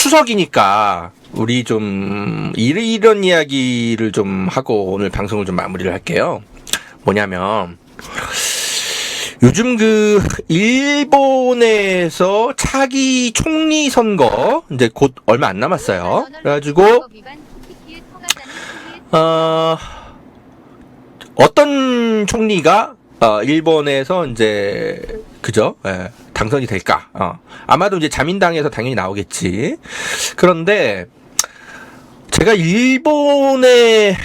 추석이니까 우리 좀 이런 이야기를 좀 하고 오늘 방송을 좀 마무리를 할게요. 뭐냐면 요즘 그 일본에서 차기 총리 선거 이제 곧 얼마 안 남았어요. 그래가지고 어떤 총리가 일본에서 이제 그죠? 예, 당선이 될까? 아마도 이제 자민당에서 당연히 나오겠지. 그런데 제가 일본의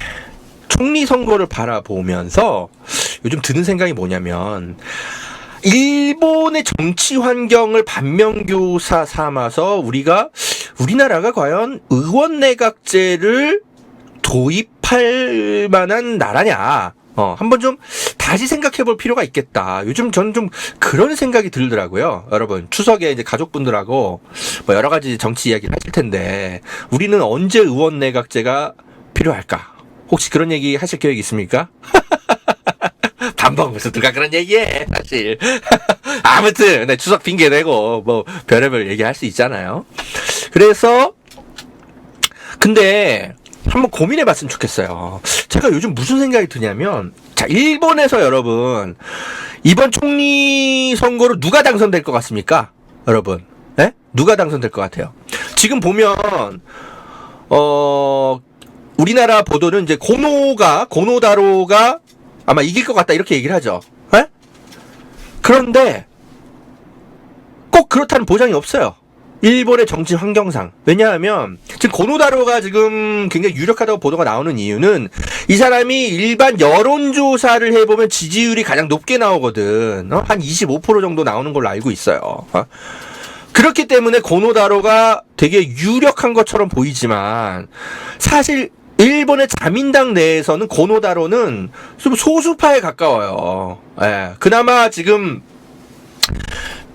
총리 선거를 바라보면서 요즘 드는 생각이 뭐냐면 일본의 정치 환경을 반면교사 삼아서 우리나라가 과연 의원내각제를 도입할 만한 나라냐? 한번 좀 다시 생각해 볼 필요가 있겠다. 요즘 저는 좀 그런 생각이 들더라고요. 여러분, 추석에 이제 가족분들하고 뭐 여러 가지 정치 이야기를 하실 텐데, 우리는 언제 의원 내각제가 필요할까? 혹시 그런 얘기 하실 계획 있습니까? 반복해서 누가 그런 얘기해, 사실. 아무튼, 네, 추석 핑계대고, 뭐, 별의별 얘기 할 수 있잖아요. 그래서, 근데, 한번 고민해 봤으면 좋겠어요. 제가 요즘 무슨 생각이 드냐면, 자, 일본에서 여러분, 이번 총리 선거로 누가 당선될 것 같습니까? 여러분, 예? 누가 당선될 것 같아요? 지금 보면, 우리나라 보도는 이제 고노다로가 아마 이길 것 같다, 이렇게 얘기를 하죠. 예? 그런데, 꼭 그렇다는 보장이 없어요. 일본의 정치 환경상. 왜냐하면 지금 고노다로가 지금 굉장히 유력하다고 보도가 나오는 이유는 이 사람이 일반 여론조사를 해보면 지지율이 가장 높게 나오거든. 한 25% 정도 나오는 걸로 알고 있어요. 그렇기 때문에 고노다로가 되게 유력한 것처럼 보이지만 사실 일본의 자민당 내에서는 고노다로는 좀 소수파에 가까워요. 예. 그나마 지금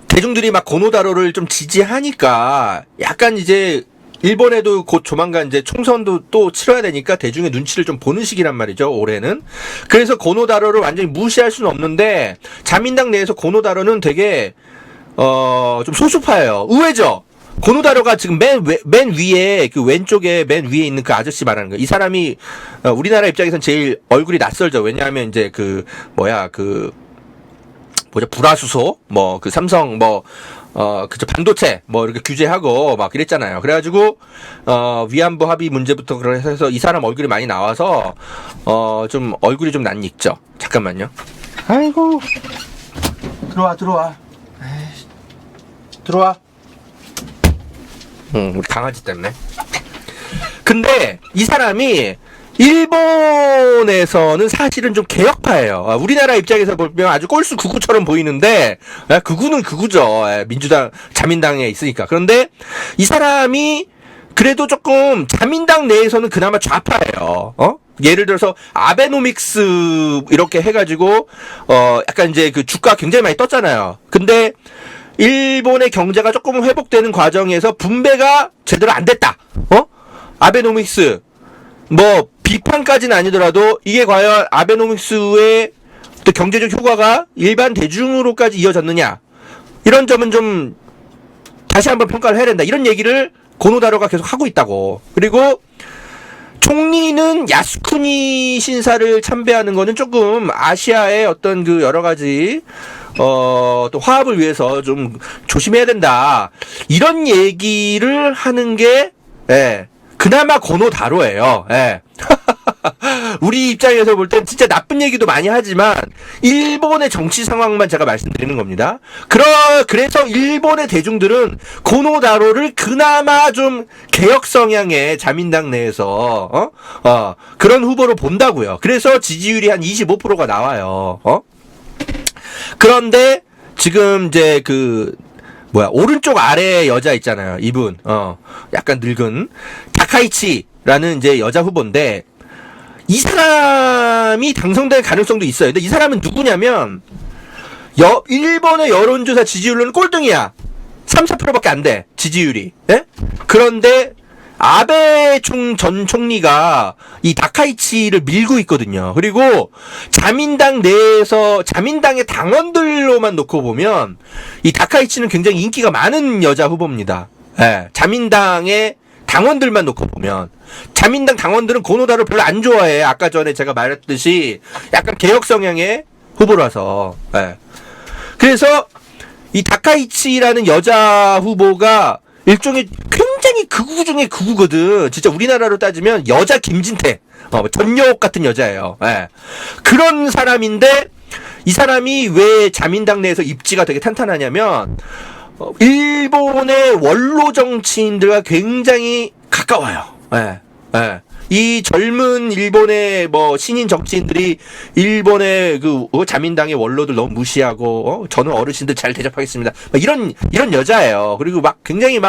대중들이 막 고노다로를 좀 지지하니까 약간 이제 일본에도 곧 조만간 이제 총선도 또 치러야 되니까 대중의 눈치를 좀 보는 시기란 말이죠, 올해는. 그래서 고노다로를 완전히 무시할 수는 없는데 자민당 내에서 고노다로는 되게 좀 소수파예요. 의외죠. 고노다로가 지금 맨 위에 그 왼쪽에 맨 위에 있는 그 아저씨 말하는 거예요. 이 사람이 우리나라 입장에선 제일 얼굴이 낯설죠. 왜냐하면 이제 불화수소, 뭐, 그 삼성, 그저 반도체, 뭐, 이렇게 규제하고 막 이랬잖아요. 그래가지고, 위안부 합의 문제부터 그래서 이 사람 얼굴이 많이 나와서, 좀 얼굴이 좀 낯익죠. 잠깐만요. 아이고. 들어와. 에이, 들어와. 우리 강아지 때문에. 근데, 이 사람이, 일본에서는 사실은 좀 개혁파예요. 우리나라 입장에서 보면 아주 꼴수 극우처럼 보이는데 극우는 극우죠. 민주당, 자민당에 있으니까. 그런데 이 사람이 그래도 조금 자민당 내에서는 그나마 좌파예요. 예를 들어서 아베노믹스 이렇게 해가지고 약간 이제 그 주가 굉장히 많이 떴잖아요. 근데 일본의 경제가 조금 회복되는 과정에서 분배가 제대로 안 됐다. 아베노믹스 뭐 비판까지는 아니더라도 이게 과연 아베노믹스의 또 경제적 효과가 일반 대중으로까지 이어졌느냐, 이런 점은 좀 다시 한번 평가를 해야 된다, 이런 얘기를 고노다로가 계속 하고 있다고. 그리고 총리는 야스쿠니 신사를 참배하는 거는 조금 아시아의 어떤 그 여러 가지 또 화합을 위해서 좀 조심해야 된다, 이런 얘기를 하는 게 그나마 고노다로예요. 우리 입장에서 볼 땐 진짜 나쁜 얘기도 많이 하지만 일본의 정치 상황만 제가 말씀드리는 겁니다. 그래서 일본의 대중들은 고노다로를 그나마 좀 개혁 성향의 자민당 내에서 그런 후보로 본다고요. 그래서 지지율이 한 25%가 나와요. 그런데 지금 이제 오른쪽 아래 여자 있잖아요. 이분, 약간 늙은, 다카이치라는 이제 여자 후보인데, 이 사람이 당선될 가능성도 있어요. 근데 이 사람은 누구냐면, 일본의 여론조사 지지율로는 꼴등이야. 3, 4%밖에 안 돼, 지지율이. 예? 그런데, 아베 전 총리가 이 다카이치를 밀고 있거든요. 그리고 자민당 내에서 자민당의 당원들로만 놓고 보면 이 다카이치는 굉장히 인기가 많은 여자 후보입니다. 예, 자민당의 당원들만 놓고 보면 자민당 당원들은 고노다를 별로 안 좋아해. 아까 전에 제가 말했듯이 약간 개혁 성향의 후보라서. 예. 그래서 이 다카이치라는 여자 후보가 일종의 굉장히 극우 중에 극우거든. 진짜 우리나라로 따지면 여자 김진태, 전여옥 같은 여자예요. 예. 그런 사람인데 이 사람이 왜 자민당 내에서 입지가 되게 탄탄하냐면 일본의 원로 정치인들과 굉장히 가까워요. 예. 예. 이 젊은 일본의 신인 정치인들이 일본의 자민당의 원로들 너무 무시하고 저는 어르신들 잘 대접하겠습니다. 이런 여자예요. 그리고 굉장히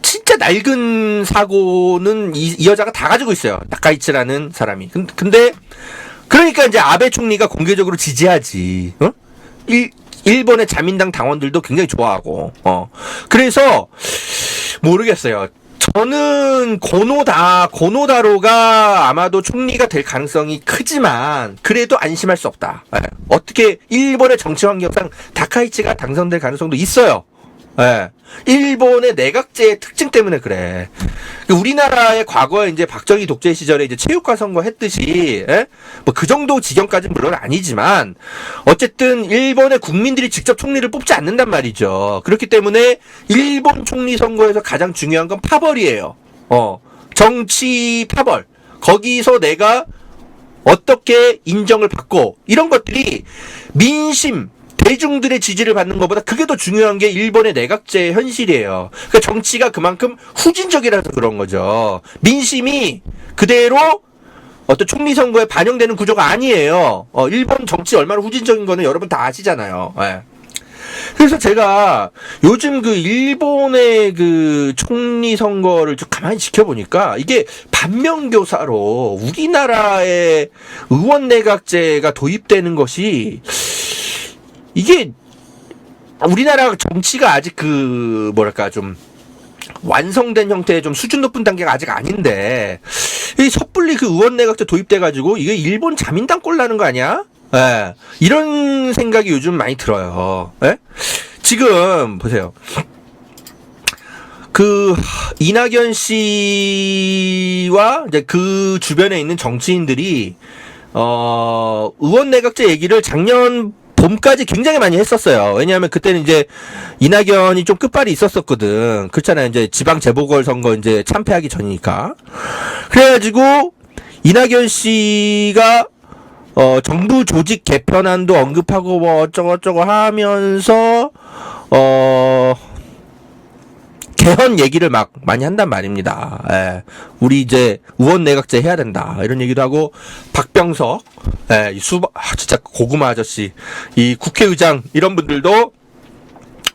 진짜 낡은 사고는 이 여자가 다 가지고 있어요. 다카이치라는 사람이. 근데 그러니까 이제 아베 총리가 공개적으로 지지하지. 일본의 자민당 당원들도 굉장히 좋아하고. 그래서 모르겠어요. 저는 고노다로가 아마도 총리가 될 가능성이 크지만 그래도 안심할 수 없다. 예. 어떻게 일본의 정치 환경상 다카이치가 당선될 가능성도 있어요. 예. 일본의 내각제의 특징 때문에 그래. 우리나라의 과거에 이제 박정희 독재 시절에 이제 체육관 선거 했듯이, 예? 그 정도 지경까지는 물론 아니지만, 어쨌든 일본의 국민들이 직접 총리를 뽑지 않는단 말이죠. 그렇기 때문에 일본 총리 선거에서 가장 중요한 건 파벌이에요. 정치 파벌. 거기서 내가 어떻게 인정을 받고, 이런 것들이 민심, 대중들의 지지를 받는 것보다 그게 더 중요한 게 일본의 내각제의 현실이에요. 그러니까 정치가 그만큼 후진적이라서 그런 거죠. 민심이 그대로 어떤 총리 선거에 반영되는 구조가 아니에요. 일본 정치 얼마나 후진적인 거는 여러분 다 아시잖아요. 예. 그래서 제가 요즘 일본의 총리 선거를 좀 가만히 지켜보니까 이게 반면교사로 우리나라의 의원 내각제가 도입되는 것이 이게 우리나라 정치가 아직 좀 완성된 형태의 좀 수준 높은 단계가 아직 아닌데 이 섣불리 의원 내각제 도입돼가지고 이게 일본 자민당 꼴 나는 거 아니야? 예. 이런 생각이 요즘 많이 들어요. 예? 지금 보세요. 이낙연 씨와 이제 그 주변에 있는 정치인들이 의원 내각제 얘기를 작년 봄까지 굉장히 많이 했었어요. 왜냐하면 그때는 이제 이낙연이 좀 끝발이 있었었거든. 그렇잖아요. 이제 지방 재보궐선거 이제 참패하기 전이니까. 그래가지고 이낙연 씨가 정부 조직 개편안도 언급하고 어쩌고저쩌고 하면서 개헌 얘기를 많이 한단 말입니다. 예. 우리 이제 의원 내각제 해야 된다. 이런 얘기도 하고, 박병석, 진짜 고구마 아저씨, 이 국회의장, 이런 분들도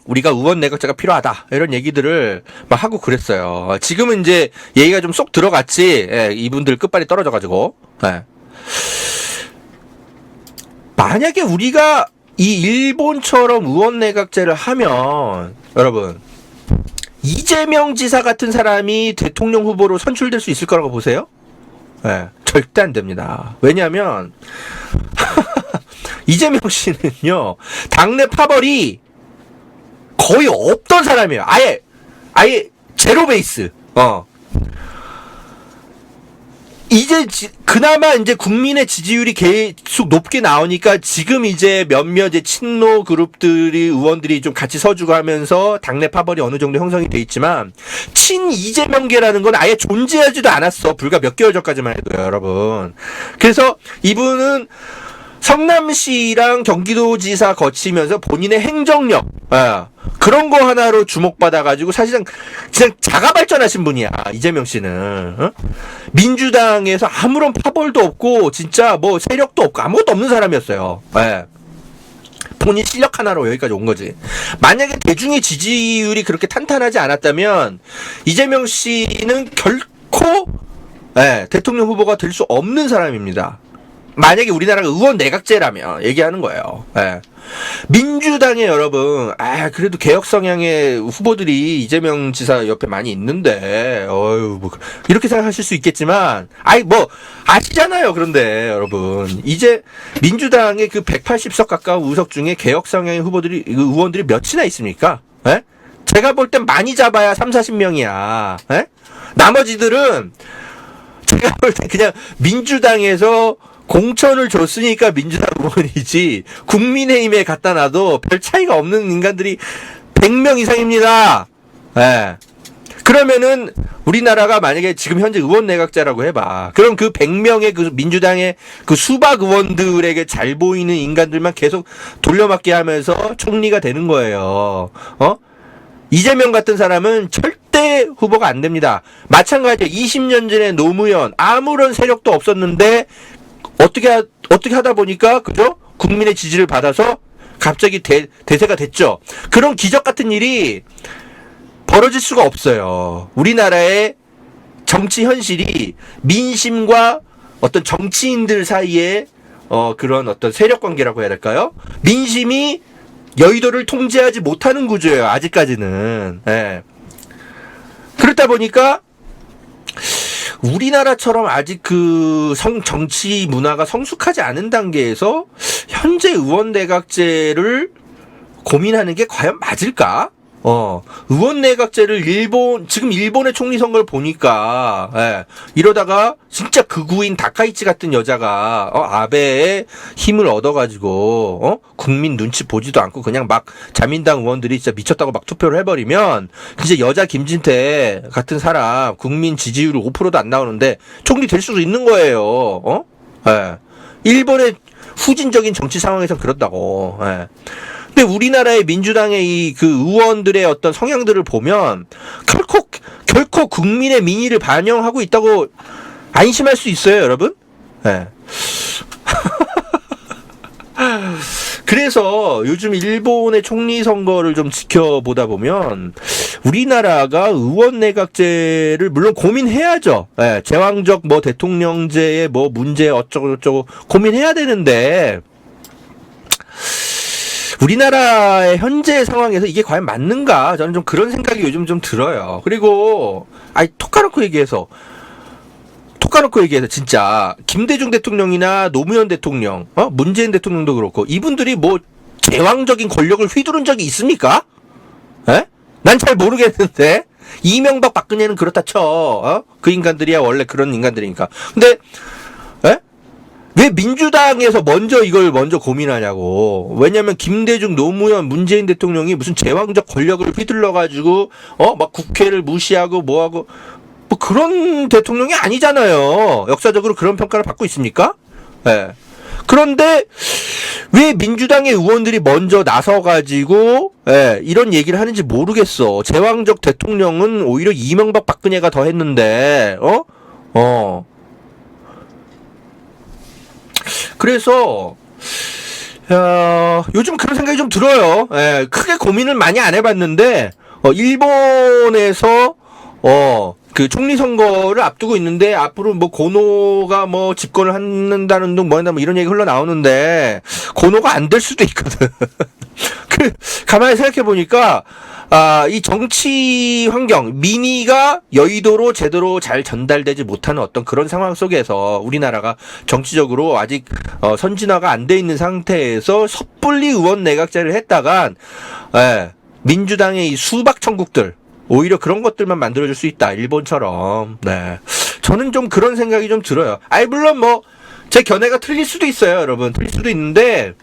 우리가 의원 내각제가 필요하다. 이런 얘기들을 하고 그랬어요. 지금은 이제 얘기가 좀 쏙 들어갔지, 이분들 끝발이 떨어져가지고, 만약에 우리가 이 일본처럼 의원 내각제를 하면, 여러분, 이재명 지사 같은 사람이 대통령 후보로 선출될 수 있을 거라고 보세요? 절대 안 됩니다. 왜냐하면 이재명 씨는요, 당내 파벌이 거의 없던 사람이에요. 아예 제로 베이스. 이제 그나마 이제 국민의 지지율이 계속 높게 나오니까 지금 이제 몇몇 친노 그룹들이 의원들이 좀 같이 서주고 하면서 당내 파벌이 어느 정도 형성이 돼 있지만 친 이재명계라는 건 아예 존재하지도 않았어. 불과 몇 개월 전까지만 해도요, 여러분. 그래서 이분은 성남시랑 경기도지사 거치면서 본인의 행정력, 그런 거 하나로 주목받아가지고 사실상 그냥 자가 발전하신 분이야, 이재명 씨는. 민주당에서 아무런 파벌도 없고 진짜 세력도 없고 아무것도 없는 사람이었어요. 본인 실력 하나로 여기까지 온 거지. 만약에 대중의 지지율이 그렇게 탄탄하지 않았다면 이재명 씨는 결코 대통령 후보가 될 수 없는 사람입니다. 만약에 우리나라가 의원 내각제라면 얘기하는 거예요. 민주당에 여러분, 그래도 개혁 성향의 후보들이 이재명 지사 옆에 많이 있는데, 이렇게 생각하실 수 있겠지만, 아시잖아요. 그런데, 여러분. 이제, 민주당의 180석 가까운 의석 중에 개혁 성향의 의원들이 몇이나 있습니까? 제가 볼 땐 많이 잡아야 3, 40명이야. 에? 나머지들은 제가 볼 땐 그냥 민주당에서 공천을 줬으니까 민주당 의원이지 국민의힘에 갖다 놔도 별 차이가 없는 인간들이 100명 이상입니다. 예. 그러면은 우리나라가 만약에 지금 현재 의원 내각제라고 해봐. 그럼 그 100명의 그 민주당의 그 수박 의원들에게 잘 보이는 인간들만 계속 돌려막기 하면서 총리가 되는 거예요. 이재명 같은 사람은 절대 후보가 안 됩니다. 마찬가지로 20년 전에 노무현 아무런 세력도 없었는데 어떻게 하다 보니까 그죠? 국민의 지지를 받아서 갑자기 대세가 됐죠. 그런 기적 같은 일이 벌어질 수가 없어요. 우리나라의 정치 현실이 민심과 어떤 정치인들 사이에 그런 어떤 세력 관계라고 해야 될까요? 민심이 여의도를 통제하지 못하는 구조예요. 아직까지는. 예. 그렇다 보니까 우리나라처럼 아직 그 정치 문화가 성숙하지 않은 단계에서 현재 의원 내각제를 고민하는 게 과연 맞을까? 의원 내각제를 지금 일본의 총리 선거를 보니까, 예, 이러다가 진짜 극우인 다카이치 같은 여자가, 아베의 힘을 얻어가지고, 국민 눈치 보지도 않고 그냥 막 자민당 의원들이 진짜 미쳤다고 막 투표를 해버리면, 이제 여자 김진태 같은 사람, 국민 지지율 5%도 안 나오는데, 총리 될 수도 있는 거예요, 예. 일본의 후진적인 정치 상황에선 그렇다고, 예. 근데 우리나라의 민주당의 이 그 의원들의 어떤 성향들을 보면 결코 국민의 민의를 반영하고 있다고 안심할 수 있어요, 여러분. 네. 그래서 요즘 일본의 총리 선거를 좀 지켜보다 보면 우리나라가 의원 내각제를 물론 고민해야죠. 네. 제왕적 뭐 대통령제의 뭐 문제 어쩌고 고민해야 되는데 우리나라의 현재 상황에서 이게 과연 맞는가? 저는 좀 그런 생각이 요즘 좀 들어요. 그리고, 톡 까놓고 얘기해서 진짜, 김대중 대통령이나 노무현 대통령, 문재인 대통령도 그렇고, 이분들이 뭐, 제왕적인 권력을 휘두른 적이 있습니까? 에? 난 잘 모르겠는데. 이명박 박근혜는 그렇다 쳐. 그 인간들이야 원래 그런 인간들이니까. 근데, 왜 민주당에서 이걸 먼저 고민하냐고. 왜냐면 김대중, 노무현, 문재인 대통령이 무슨 제왕적 권력을 휘둘러가지고, 막 국회를 무시하고 뭐하고, 뭐 그런 대통령이 아니잖아요. 역사적으로 그런 평가를 받고 있습니까? 예. 그런데, 왜 민주당의 의원들이 먼저 나서가지고, 이런 얘기를 하는지 모르겠어. 제왕적 대통령은 오히려 이명박 박근혜가 더 했는데, 그래서 요즘 그런 생각이 좀 들어요. 크게 고민을 많이 안 해봤는데 일본에서 그 총리 선거를 앞두고 있는데 앞으로 뭐 고노가 뭐 집권을 한다는 둥 뭐한다 뭐 이런 얘기 흘러나오는데 고노가 안 될 수도 있거든. 가만히 생각해 보니까 이 정치 환경, 민의가 여의도로 제대로 잘 전달되지 못하는 어떤 그런 상황 속에서 우리나라가 정치적으로 아직 선진화가 안 돼 있는 상태에서 섣불리 의원 내각제를 했다간 민주당의 이 수박 천국들 오히려 그런 것들만 만들어줄 수 있다. 일본처럼. 네. 저는 좀 그런 생각이 좀 들어요. 물론 뭐 제 견해가 틀릴 수도 있어요, 여러분. 틀릴 수도 있는데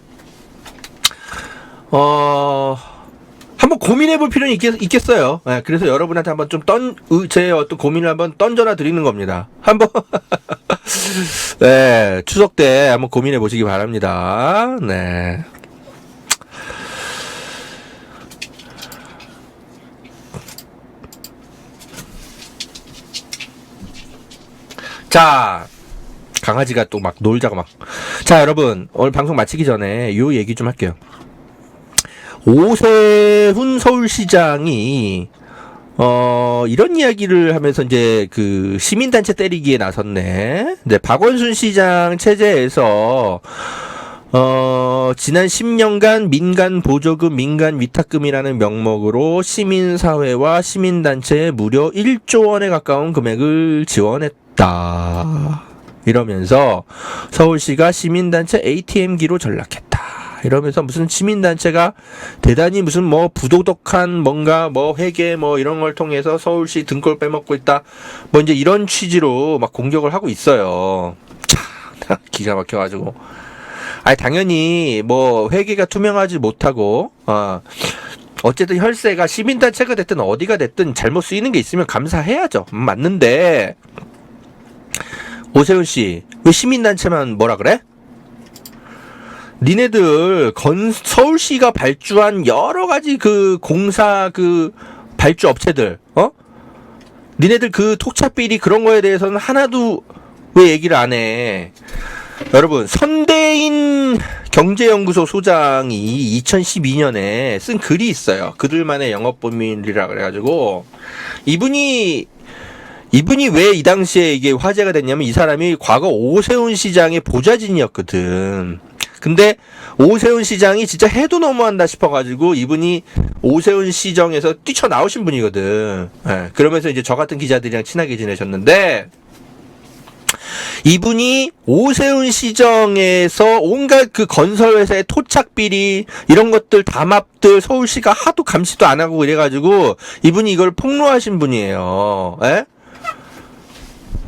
한번 고민해볼 필요는 있겠어요. 그래서 여러분한테 한번 좀 제 어떤 고민을 한번 던져놔 드리는 겁니다. 한번, 네, 추석 때 한번 고민해 보시기 바랍니다. 네. 자, 강아지가 또 막 놀자고 막. 자, 여러분, 오늘 방송 마치기 전에 요 얘기 좀 할게요. 오세훈 서울시장이 이런 이야기를 하면서 이제 그 시민단체 때리기에 나섰네. 네, 박원순 시장 체제에서 지난 10년간 민간 보조금, 민간 위탁금이라는 명목으로 시민사회와 시민단체에 무려 1조 원에 가까운 금액을 지원했다. 이러면서 서울시가 시민단체 ATM기로 전락했다. 이러면서 무슨 시민단체가 대단히 무슨 뭐 부도덕한 뭔가 뭐 회계 뭐 이런 걸 통해서 서울시 등골 빼먹고 있다. 뭐 이제 이런 취지로 막 공격을 하고 있어요. 참, 기가 막혀가지고. 아니, 당연히 뭐 회계가 투명하지 못하고, 어쨌든 혈세가 시민단체가 됐든 어디가 됐든 잘못 쓰이는 게 있으면 감사해야죠. 맞는데, 오세훈 씨, 왜 시민단체만 뭐라 그래? 니네들 서울시가 발주한 여러 가지 그 공사 그 발주 업체들, 니네들 그 토착비리 그런 거에 대해서는 하나도 왜 얘기를 안 해? 여러분, 선대인 경제연구소 소장이 2012년에 쓴 글이 있어요. 그들만의 영업비밀이라 그래가지고 이분이 왜 이 당시에 이게 화제가 됐냐면 이 사람이 과거 오세훈 시장의 보좌진이었거든. 근데 오세훈 시장이 진짜 해도 너무한다 싶어가지고 이분이 오세훈 시정에서 뛰쳐나오신 분이거든. 예, 그러면서 이제 저 같은 기자들이랑 친하게 지내셨는데 이분이 오세훈 시정에서 온갖 그 건설회사의 토착비리 이런 것들 담합들 서울시가 하도 감시도 안 하고 이래가지고 이분이 이걸 폭로하신 분이에요. 예?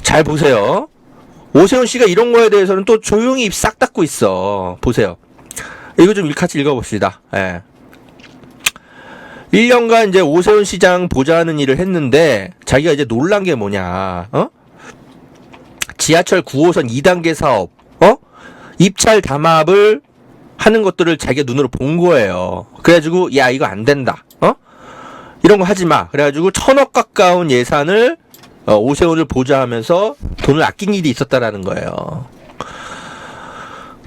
잘 보세요. 오세훈 씨가 이런 거에 대해서는 또 조용히 입 싹 닫고 있어. 보세요. 이거 좀 같이 읽어봅시다. 예. 1년간 이제 오세훈 시장 보좌하는 일을 했는데 자기가 이제 놀란 게 뭐냐? 지하철 9호선 2단계 사업, 입찰 담합을 하는 것들을 자기가 눈으로 본 거예요. 그래가지고 야 이거 안 된다. 이런 거 하지 마. 그래가지고 1,000억 가까운 예산을 오세훈을 보좌하면서 돈을 아낀 일이 있었다라는 거예요.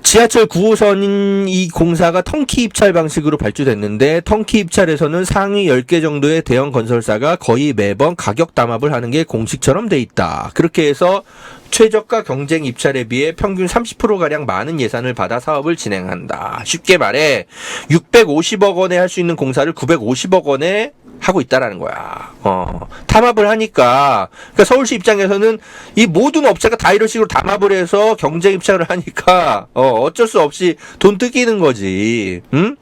지하철 9호선 이 공사가 턴키 입찰 방식으로 발주됐는데 턴키 입찰에서는 상위 10개 정도의 대형 건설사가 거의 매번 가격 담합을 하는 게 공식처럼 돼 있다. 그렇게 해서 최저가 경쟁 입찰에 비해 평균 30%가량 많은 예산을 받아 사업을 진행한다. 쉽게 말해 650억 원에 할 수 있는 공사를 950억 원에 하고 있다라는 거야. 담합을 하니까 그러니까 서울시 입장에서는 이 모든 업체가 다 이런 식으로 담합을 해서 경쟁 입찰을 하니까 어쩔 수 없이 돈 뜯기는 거지. 응?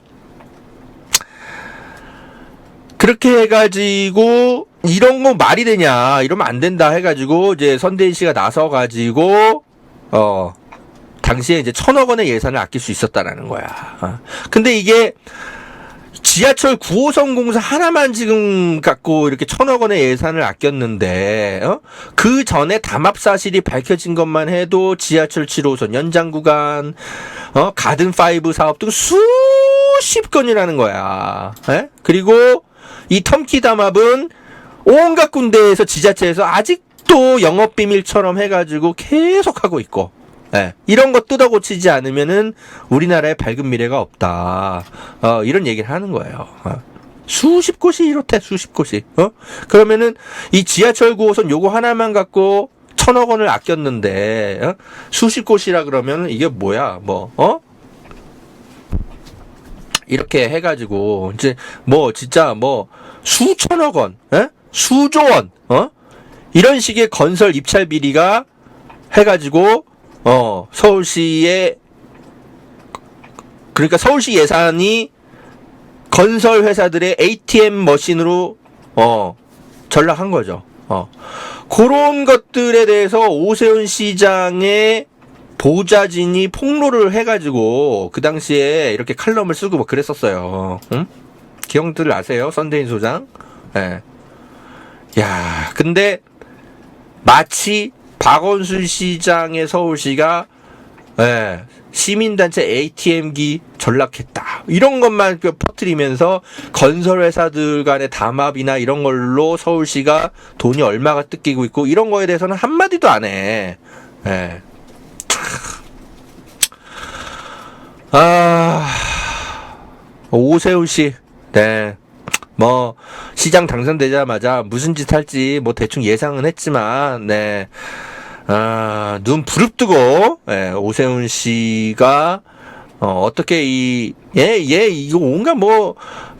그렇게 해가지고 이런 거 말이 되냐 이러면 안 된다 해가지고 이제 선대인 씨가 나서가지고 당시에 이제 1,000억 원의 예산을 아낄 수 있었다라는 거야. 근데 이게 지하철 9호선 공사 하나만 지금 갖고 이렇게 1,000억 원의 예산을 아꼈는데, 그 전에 담합 사실이 밝혀진 것만 해도 지하철 7호선 연장 구간, 가든5 사업 등 수십 건이라는 거야. 에? 그리고 이 텀키 담합은 온갖 군데에서 지자체에서 아직도 영업비밀처럼 해가지고 계속 하고 있고, 네, 이런 거 뜯어 고치지 않으면은 우리나라에 밝은 미래가 없다. 이런 얘기를 하는 거예요. 수십 곳이 이렇대, 수십 곳이. 그러면은 이 지하철 9호선 요거 하나만 갖고 1,000억 원을 아꼈는데, 수십 곳이라 그러면 이게 뭐야, 이렇게 해가지고, 이제 진짜 수천억 원, 수조 원, 이런 식의 건설 입찰 비리가 해가지고, 서울시의, 그러니까 서울시 예산이 건설 회사들의 ATM 머신으로, 전락한 거죠. 그런 것들에 대해서 오세훈 시장의 보좌진이 폭로를 해가지고, 그 당시에 이렇게 칼럼을 쓰고 뭐 그랬었어요. 응? 기억들 아세요? 선대인 소장? 예. 야, 근데, 마치, 박원순 시장의 서울시가 시민단체 ATM기 전락했다. 이런 것만 퍼뜨리면서 건설회사들 간의 담합이나 이런 걸로 서울시가 돈이 얼마가 뜯기고 있고 이런 거에 대해서는 한마디도 안 해. 오세훈 씨, 네. 시장 당선되자마자 무슨 짓 할지 대충 예상은 했지만, 네. 눈 부릅뜨고, 오세훈 씨가, 어떻게 이 이거 온갖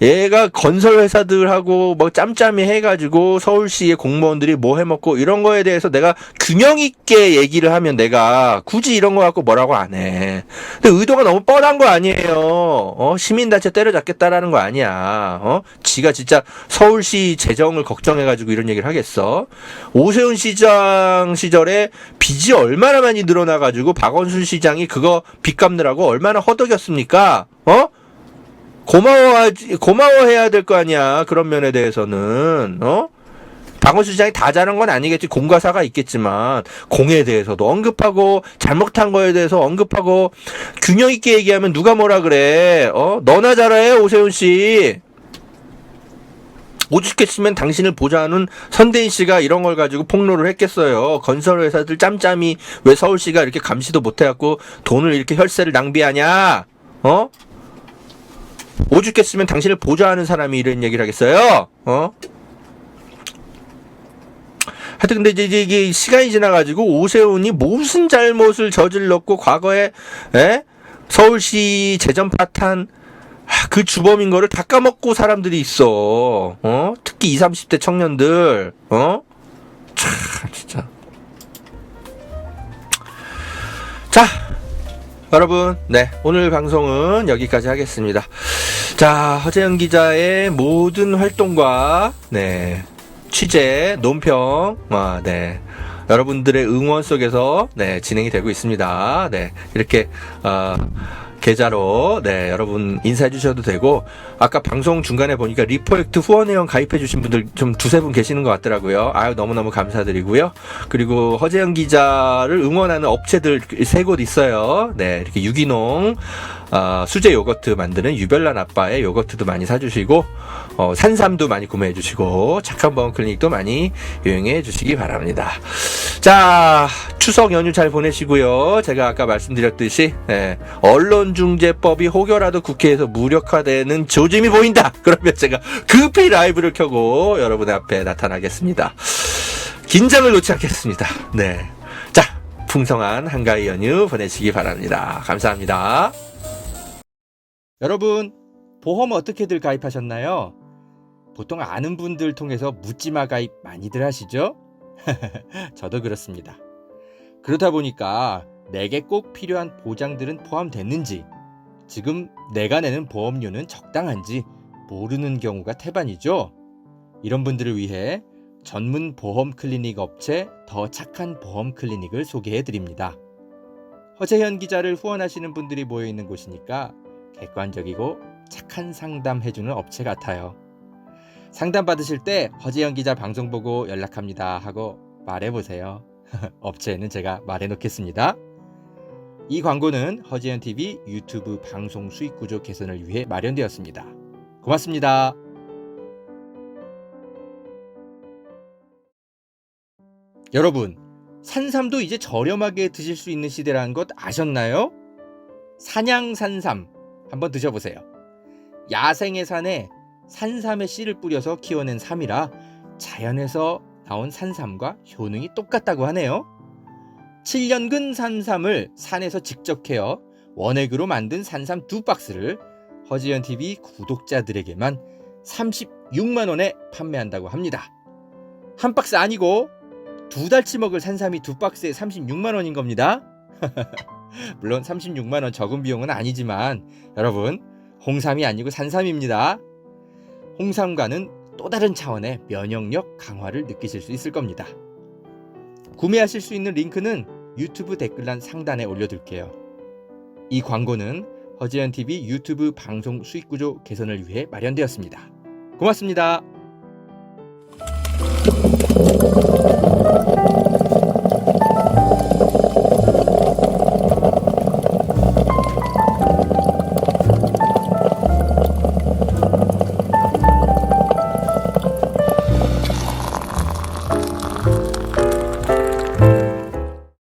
얘가 건설 회사들하고 짬짬이 해가지고 서울시의 공무원들이 뭐 해먹고 이런 거에 대해서 내가 균형 있게 얘기를 하면 내가 굳이 이런 거 갖고 뭐라고 안 해. 근데 의도가 너무 뻔한 거 아니에요. 시민단체 때려잡겠다라는 거 아니야. 지가 진짜 서울시 재정을 걱정해가지고 이런 얘기를 하겠어. 오세훈 시장 시절에 빚이 얼마나 많이 늘어나가지고 박원순 시장이 그거 빚 갚느라고 얼마나 허덕였습니까? 고마워해야 될 거 아니야. 그런 면에 대해서는, 박원순 시장이 다 잘한 건 아니겠지. 공과 사가 있겠지만, 공에 대해서도 언급하고, 잘못한 거에 대해서 언급하고, 균형 있게 얘기하면 누가 뭐라 그래. 너나 잘해, 오세훈 씨. 오죽했으면 당신을 보좌하는 선대인 씨가 이런 걸 가지고 폭로를 했겠어요. 건설회사들 짬짬이 왜 서울시가 이렇게 감시도 못해갖고 돈을 이렇게 혈세를 낭비하냐? 오죽했으면 당신을 보좌하는 사람이 이런 얘기를 하겠어요? 하여튼 근데 이제 이게 시간이 지나가지고 오세훈이 무슨 잘못을 저질렀고 과거에 서울시 재정 파탄 그 주범인 거를 다 까먹고 사람들이 있어. 특히 20, 30대 청년들. 참 진짜. 자, 여러분, 오늘 방송은 여기까지 하겠습니다. 자, 허재영 기자의 모든 활동과 취재, 논평, 여러분들의 응원 속에서 진행이 되고 있습니다. 이렇게 계좌로 여러분 인사해 주셔도 되고, 아까 방송 중간에 보니까 리포액트 후원회원 가입해 주신 분들 좀 두세 분 계시는 것 같더라고요. 아유, 너무너무 감사드리고요. 그리고 허재영 기자를 응원하는 업체들 세 곳 있어요. 이렇게 유기농 수제 요거트 만드는 유별난 아빠의 요거트도 많이 사주시고, 산삼도 많이 구매해 주시고, 착한 보험 클리닉도 많이 이용해 주시기 바랍니다. 자, 추석 연휴 잘 보내시고요. 제가 아까 말씀드렸듯이 언론중재법이 혹여라도 국회에서 무력화되는 조짐이 보인다. 그러면 제가 급히 라이브를 켜고 여러분의 앞에 나타나겠습니다. 긴장을 놓지 않겠습니다. 자, 풍성한 한가위 연휴 보내시기 바랍니다. 감사합니다. 여러분, 보험 어떻게들 가입하셨나요? 보통 아는 분들 통해서 묻지마 가입 많이들 하시죠? 저도 그렇습니다. 그러다 보니까 내게 꼭 필요한 보장들은 포함됐는지, 지금 내가 내는 보험료는 적당한지 모르는 경우가 태반이죠. 이런 분들을 위해 전문 보험 클리닉 업체 더 착한 보험 클리닉을 소개해 드립니다. 허재현 기자를 후원하시는 분들이 모여있는 곳이니까 객관적이고 착한 상담 해주는 업체 같아요. 상담 받으실 때 허재현 기자 방송 보고 연락합니다 하고 말해보세요. 업체에는 제가 말해놓겠습니다. 이 광고는 허재현TV 유튜브 방송 수익 구조 개선을 위해 마련되었습니다. 고맙습니다. 여러분, 산삼도 이제 저렴하게 드실 수 있는 시대라는 것 아셨나요? 산양산삼 한번 드셔보세요. 야생의 산에 산삼의 씨를 뿌려서 키워낸 삼이라 자연에서 나온 산삼과 효능이 똑같다고 하네요. 7년근 산삼을 산에서 직접 캐어 원액으로 만든 산삼 2박스를 허지연TV 구독자들에게만 36만원에 판매한다고 합니다. 한 박스 아니고 2달치 먹을 산삼이 2박스에 36만원인 겁니다. 물론 36만원 적은 비용은 아니지만 여러분, 홍삼이 아니고 산삼입니다. 홍삼과는 또 다른 차원의 면역력 강화를 느끼실 수 있을 겁니다. 구매하실 수 있는 링크는 유튜브 댓글란 상단에 올려둘게요. 이 광고는 허재현TV 유튜브 방송 수익구조 개선을 위해 마련되었습니다. 고맙습니다.